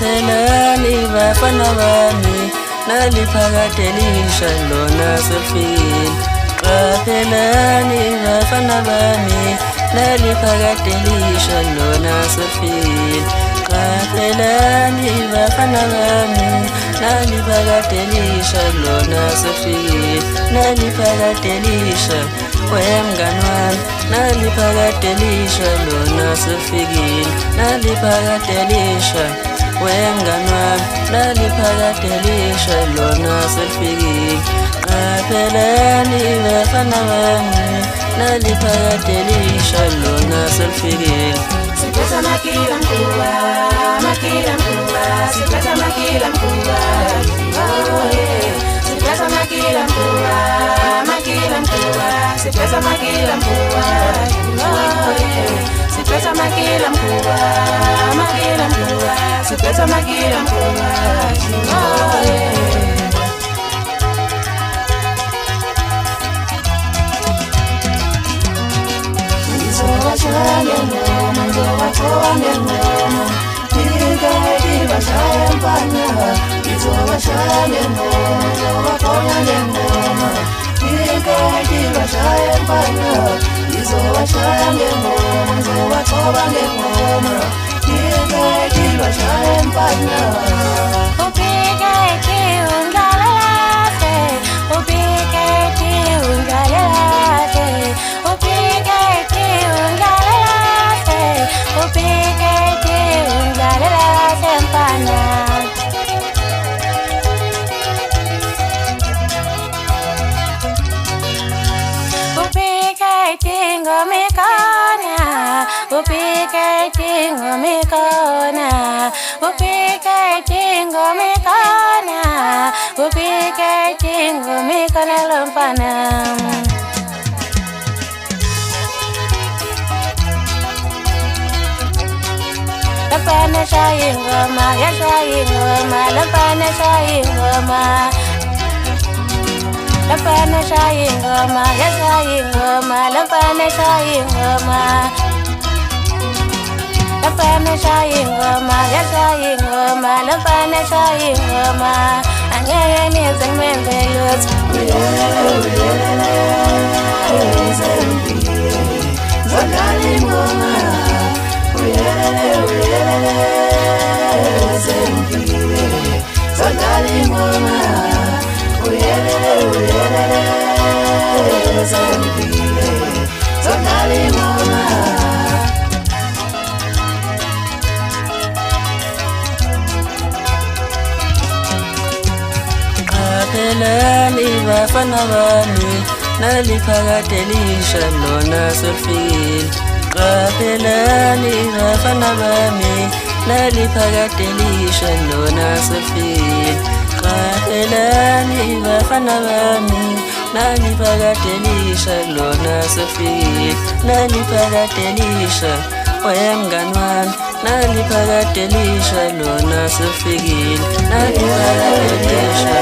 Qaphelani bafana bami, naliphakadelisha lona selifikile. Qaphelani bafana bami, naliphakadelisha lona selifikile. Qaphelani bafana bami, naliphakadelisha lona selifikile. Naliphakadelisha wemngani wami, naliphakadelisha lona selifikile. Naliphakadelisha wemngani wami, naliphakadelisha lona selifikile. Qaphelani bafana bami, naliphakadelisha lona selifikile. Sipesa makila mkubwa, makila mkubwa, sipesa makila mkubwa, oh yeah. Sipesa makila mkubwa, makila mkubwa, sipesa makila mkubwa, oh yeah. Sipesa makila mkubwa, makila mkubwa, sipesa makila mkubwa, oh yeah. Washaya ngoma, watoane ngoma, nikaidi washaya mpanya. Washaya ngoma, waponye ngoma, nikaidi washaya mpanya. Washaya ngoma, watoane ngoma, nikaidi washaya mpanya. Upikaidi ungalate, upikaidi ungalate, upikaidi ungalate, upikaidi ungalate mpana. Upikaidi ngomikona, upikaidi ngomikona, upikaidi ngomikona, upikaidi ngomikona lompana. Lampana shayingoma, ya shayingoma, lampana shayingoma. Lampana shayingoma, ya shayingoma, lampana shayingoma. Lampana shayingoma, ya shayingoma, lampana shayingoma. Angeke nize ngimenze lutho. Zodlala ingoma, zempile. Zodlala ingoma, zempile. Zodlala ingoma. Qaphelani bafana bami, naliphakadelisha lona selifikile. Qaphelani bafana bami, naliphakadelisha lona selifikile. Qaphelani bafana bami, naliphakadelisha lona selifikile. Naliphakadelisha wemngani wami, naliphakadelisha lona selifikile. Naliphakadelisha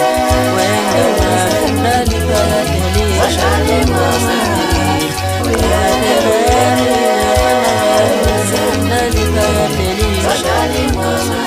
wemngani wami, naliphakadelisha lona selifikile. Qaphelani bafana bami, naliphakadelisha lona selifikile.